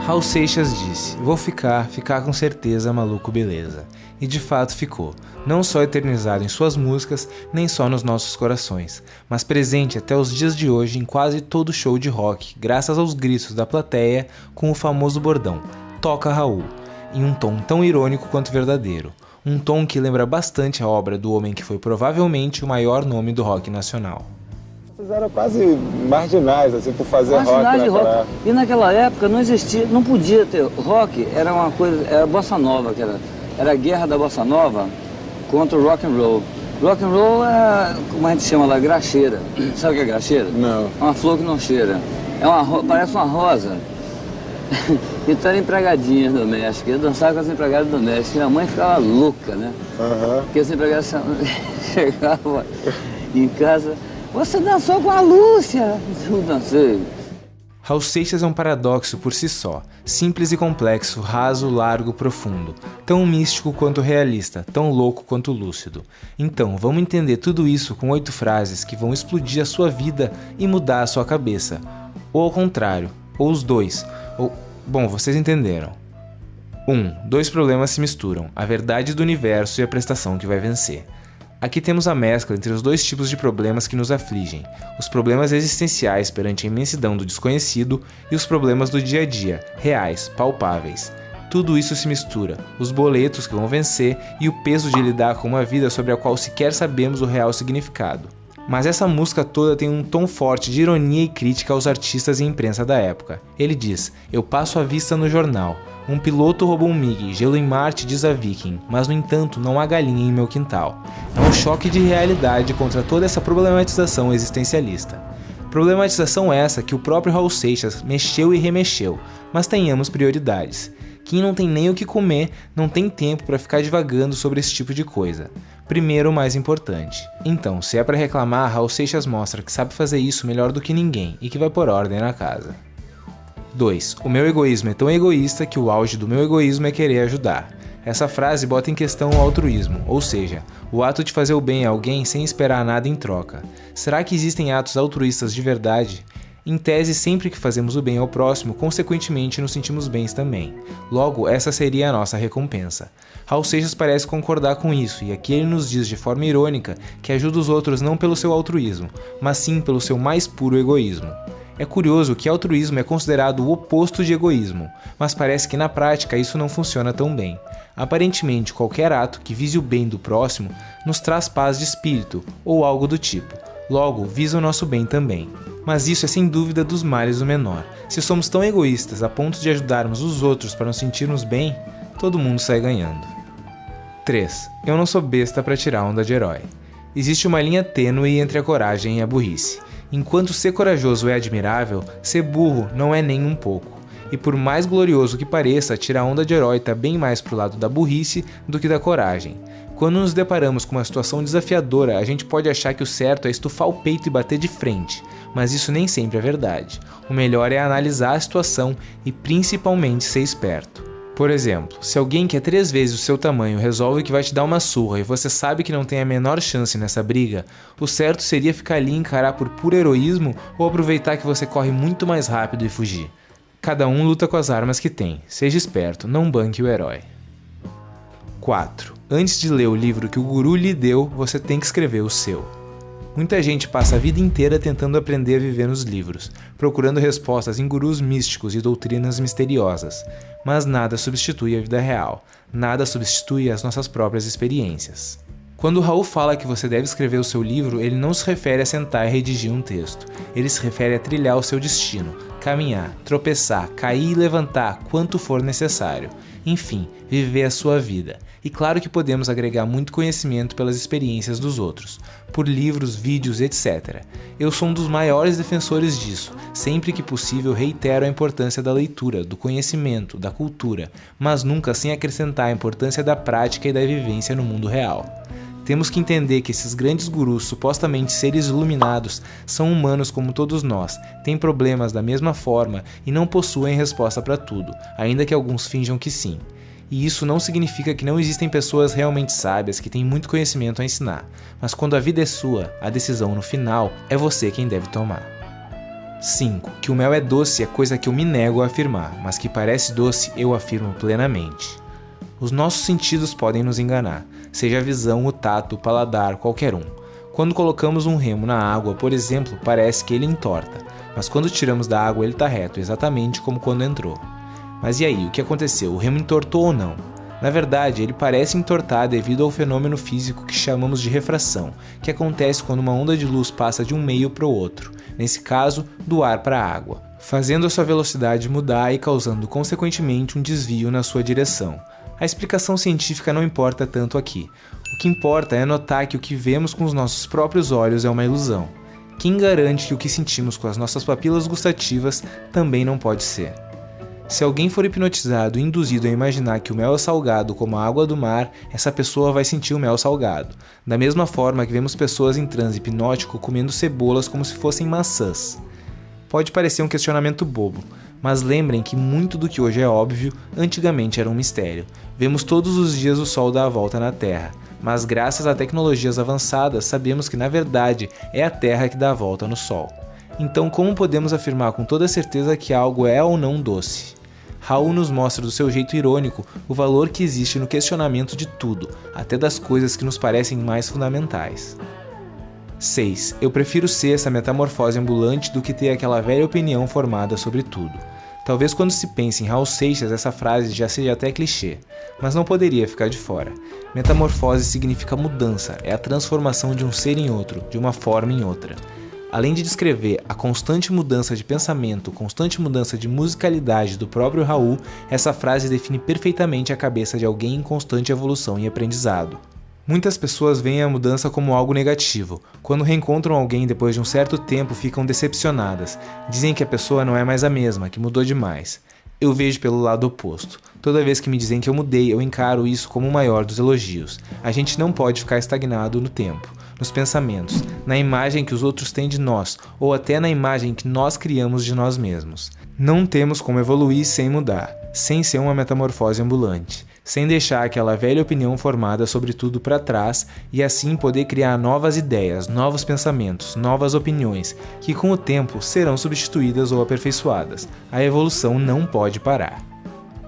Raul Seixas disse: vou ficar com certeza, maluco, beleza. E de fato ficou, não só eternizado em suas músicas, nem só nos nossos corações, mas presente até os dias de hoje em quase todo show de rock, graças aos gritos da plateia com o famoso bordão "Toca Raul", em um tom tão irônico quanto verdadeiro. Um tom que lembra bastante a obra do homem que foi provavelmente o maior nome do rock nacional. Vocês eram quase marginais, assim, por fazer marginais rock naquela época. E naquela época não existia, não podia ter rock, era uma coisa, era bossa nova, era a guerra da bossa nova contra o rock and roll. Rock and roll é, como a gente chama lá, graxeira. Sabe o que é graxeira? Não. É uma flor que não cheira. Parece uma rosa. Então era empregadinha doméstica. Eu dançava com as empregadas domésticas. Minha mãe ficava louca, né? Porque as empregadas chegavam em casa: você dançou com a Lúcia? Eu dancei. Raul Seixas é um paradoxo por si só, simples e complexo, raso, largo, profundo, tão místico quanto realista, tão louco quanto lúcido. Então, vamos entender tudo isso com 8 frases que vão explodir a sua vida e mudar a sua cabeça. Ou ao contrário, ou os dois, ou... Bom, vocês entenderam. 1. 2 problemas se misturam, a verdade do universo e a prestação que vai vencer. Aqui temos a mescla entre os 2 tipos de problemas que nos afligem, os problemas existenciais perante a imensidão do desconhecido e os problemas do dia a dia, reais, palpáveis. Tudo isso se mistura, os boletos que vão vencer e o peso de lidar com uma vida sobre a qual sequer sabemos o real significado. Mas essa música toda tem um tom forte de ironia e crítica aos artistas e imprensa da época. Ele diz: eu passo a vista no jornal. Um piloto roubou um MiG, gelo em Marte, diz a Viking, mas no entanto não há galinha em meu quintal. É um choque de realidade contra toda essa problematização existencialista. Problematização essa que o próprio Raul Seixas mexeu e remexeu, mas tenhamos prioridades. Quem não tem nem o que comer, não tem tempo para ficar divagando sobre esse tipo de coisa. Primeiro, o mais importante. Então, se é para reclamar, Raul Seixas mostra que sabe fazer isso melhor do que ninguém e que vai pôr ordem na casa. 2. O meu egoísmo é tão egoísta que o auge do meu egoísmo é querer ajudar. Essa frase bota em questão o altruísmo, ou seja, o ato de fazer o bem a alguém sem esperar nada em troca. Será que existem atos altruístas de verdade? Em tese, sempre que fazemos o bem ao próximo, consequentemente nos sentimos bens também. Logo, essa seria a nossa recompensa. Raul Seixas parece concordar com isso, e aqui ele nos diz de forma irônica que ajuda os outros não pelo seu altruísmo, mas sim pelo seu mais puro egoísmo. É curioso que altruísmo é considerado o oposto de egoísmo, mas parece que na prática isso não funciona tão bem. Aparentemente, qualquer ato que vise o bem do próximo nos traz paz de espírito, ou algo do tipo. Logo, visa o nosso bem também. Mas isso é sem dúvida dos males o menor. Se somos tão egoístas a ponto de ajudarmos os outros para nos sentirmos bem, todo mundo sai ganhando. 3. Eu não sou besta para tirar onda de herói. Existe uma linha tênue entre a coragem e a burrice. Enquanto ser corajoso é admirável, ser burro não é nem um pouco. E por mais glorioso que pareça, tirar onda de herói está bem mais pro lado da burrice do que da coragem. Quando nos deparamos com uma situação desafiadora, a gente pode achar que o certo é estufar o peito e bater de frente, mas isso nem sempre é verdade. O melhor é analisar a situação e principalmente ser esperto. Por exemplo, se alguém que é 3 vezes o seu tamanho resolve que vai te dar uma surra e você sabe que não tem a menor chance nessa briga, o certo seria ficar ali e encarar por puro heroísmo ou aproveitar que você corre muito mais rápido e fugir. Cada um luta com as armas que tem. Seja esperto, não banque o herói. 4. Antes de ler o livro que o guru lhe deu, você tem que escrever o seu. Muita gente passa a vida inteira tentando aprender a viver nos livros, procurando respostas em gurus místicos e doutrinas misteriosas. Mas nada substitui a vida real, nada substitui as nossas próprias experiências. Quando Raul fala que você deve escrever o seu livro, ele não se refere a sentar e redigir um texto. Ele se refere a trilhar o seu destino, caminhar, tropeçar, cair e levantar quanto for necessário. Enfim, viver a sua vida. E claro que podemos agregar muito conhecimento pelas experiências dos outros, por livros, vídeos, etc. Eu sou um dos maiores defensores disso. Sempre que possível reitero a importância da leitura, do conhecimento, da cultura, mas nunca sem acrescentar a importância da prática e da vivência no mundo real. Temos que entender que esses grandes gurus, supostamente seres iluminados, são humanos como todos nós, têm problemas da mesma forma e não possuem resposta para tudo, ainda que alguns finjam que sim. E isso não significa que não existem pessoas realmente sábias que têm muito conhecimento a ensinar, mas quando a vida é sua, a decisão no final é você quem deve tomar. 5. Que o mel é doce é coisa que eu me nego a afirmar, mas que parece doce eu afirmo plenamente. Os nossos sentidos podem nos enganar, seja a visão, o tato, o paladar, qualquer um. Quando colocamos um remo na água, por exemplo, parece que ele entorta, mas quando tiramos da água ele está reto, exatamente como quando entrou. Mas e aí, o que aconteceu? O remo entortou ou não? Na verdade, ele parece entortar devido ao fenômeno físico que chamamos de refração, que acontece quando uma onda de luz passa de um meio para o outro, nesse caso, do ar para a água, fazendo a sua velocidade mudar e causando consequentemente um desvio na sua direção. A explicação científica não importa tanto aqui. O que importa é notar que o que vemos com os nossos próprios olhos é uma ilusão. Quem garante que o que sentimos com as nossas papilas gustativas também não pode ser? Se alguém for hipnotizado e induzido a imaginar que o mel é salgado como a água do mar, essa pessoa vai sentir o mel salgado. Da mesma forma que vemos pessoas em transe hipnótico comendo cebolas como se fossem maçãs. Pode parecer um questionamento bobo, mas lembrem que muito do que hoje é óbvio, antigamente era um mistério. Vemos todos os dias o Sol dar a volta na Terra, mas graças a tecnologias avançadas sabemos que na verdade é a Terra que dá a volta no Sol. Então como podemos afirmar com toda certeza que algo é ou não doce? Raul nos mostra do seu jeito irônico o valor que existe no questionamento de tudo, até das coisas que nos parecem mais fundamentais. 6. Eu prefiro ser essa metamorfose ambulante do que ter aquela velha opinião formada sobre tudo. Talvez quando se pense em Raul Seixas essa frase já seja até clichê, mas não poderia ficar de fora. Metamorfose significa mudança, é a transformação de um ser em outro, de uma forma em outra. Além de descrever a constante mudança de pensamento, constante mudança de musicalidade do próprio Raul, essa frase define perfeitamente a cabeça de alguém em constante evolução e aprendizado. Muitas pessoas veem a mudança como algo negativo. Quando reencontram alguém depois de um certo tempo, ficam decepcionadas. Dizem que a pessoa não é mais a mesma, que mudou demais. Eu vejo pelo lado oposto. Toda vez que me dizem que eu mudei, eu encaro isso como o maior dos elogios. A gente não pode ficar estagnado no tempo, nos pensamentos, na imagem que os outros têm de nós, ou até na imagem que nós criamos de nós mesmos. Não temos como evoluir sem mudar, sem ser uma metamorfose ambulante, sem deixar aquela velha opinião formada sobre tudo para trás e assim poder criar novas ideias, novos pensamentos, novas opiniões, que com o tempo serão substituídas ou aperfeiçoadas. A evolução não pode parar.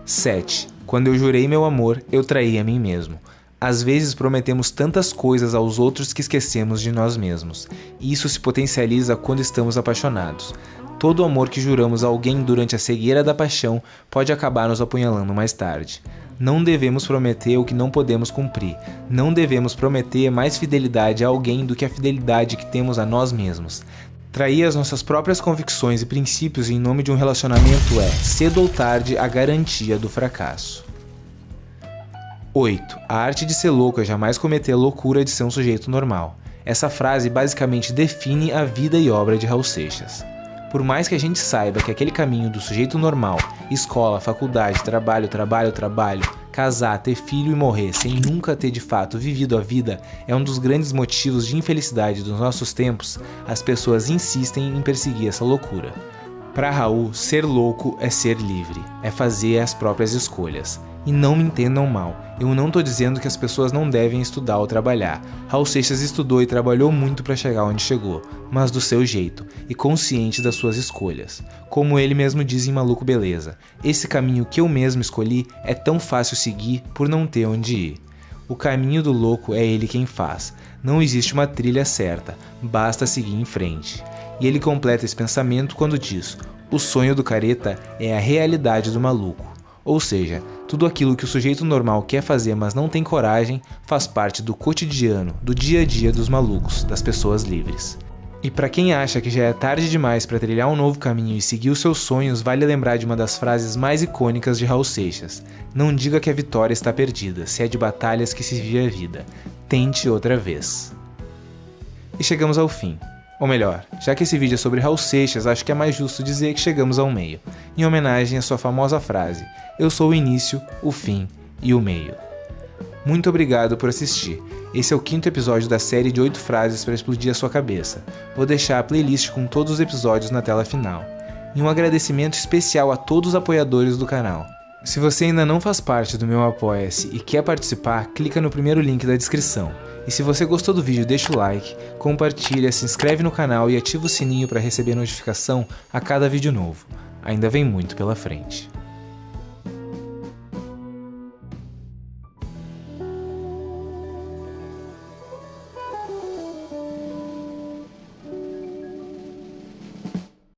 7. Quando eu jurei meu amor, eu traí a mim mesmo. Às vezes prometemos tantas coisas aos outros que esquecemos de nós mesmos. E isso se potencializa quando estamos apaixonados. Todo amor que juramos a alguém durante a cegueira da paixão pode acabar nos apunhalando mais tarde. Não devemos prometer o que não podemos cumprir. Não devemos prometer mais fidelidade a alguém do que a fidelidade que temos a nós mesmos. Trair as nossas próprias convicções e princípios em nome de um relacionamento é, cedo ou tarde, a garantia do fracasso. 8. A arte de ser louco é jamais cometer a loucura de ser um sujeito normal. Essa frase basicamente define a vida e obra de Raul Seixas. Por mais que a gente saiba que aquele caminho do sujeito normal, escola, faculdade, trabalho, casar, ter filho e morrer sem nunca ter de fato vivido a vida é um dos grandes motivos de infelicidade dos nossos tempos, as pessoas insistem em perseguir essa loucura. Para Raul, ser louco é ser livre, é fazer as próprias escolhas. E não me entendam mal, eu não estou dizendo que as pessoas não devem estudar ou trabalhar. Raul Seixas estudou e trabalhou muito para chegar onde chegou, mas do seu jeito, e consciente das suas escolhas. Como ele mesmo diz em Maluco Beleza, esse caminho que eu mesmo escolhi é tão fácil seguir por não ter onde ir. O caminho do louco é ele quem faz, não existe uma trilha certa, basta seguir em frente. E ele completa esse pensamento quando diz, o sonho do careta é a realidade do maluco. Ou seja, tudo aquilo que o sujeito normal quer fazer mas não tem coragem faz parte do cotidiano, do dia a dia dos malucos, das pessoas livres. E para quem acha que já é tarde demais para trilhar um novo caminho e seguir os seus sonhos, vale lembrar de uma das frases mais icônicas de Raul Seixas. Não diga que a vitória está perdida, se é de batalhas que se vive a vida. Tente outra vez. E chegamos ao fim. Ou melhor, já que esse vídeo é sobre Raul Seixas, acho que é mais justo dizer que chegamos ao meio, em homenagem à sua famosa frase, eu sou o início, o fim e o meio. Muito obrigado por assistir. Esse é o 5º episódio da série de 8 frases para explodir a sua cabeça. Vou deixar a playlist com todos os episódios na tela final. E um agradecimento especial a todos os apoiadores do canal. Se você ainda não faz parte do meu Apoia-se e quer participar, clica no primeiro link da descrição. E se você gostou do vídeo, deixa o like, compartilha, se inscreve no canal e ativa o sininho para receber notificação a cada vídeo novo. Ainda vem muito pela frente.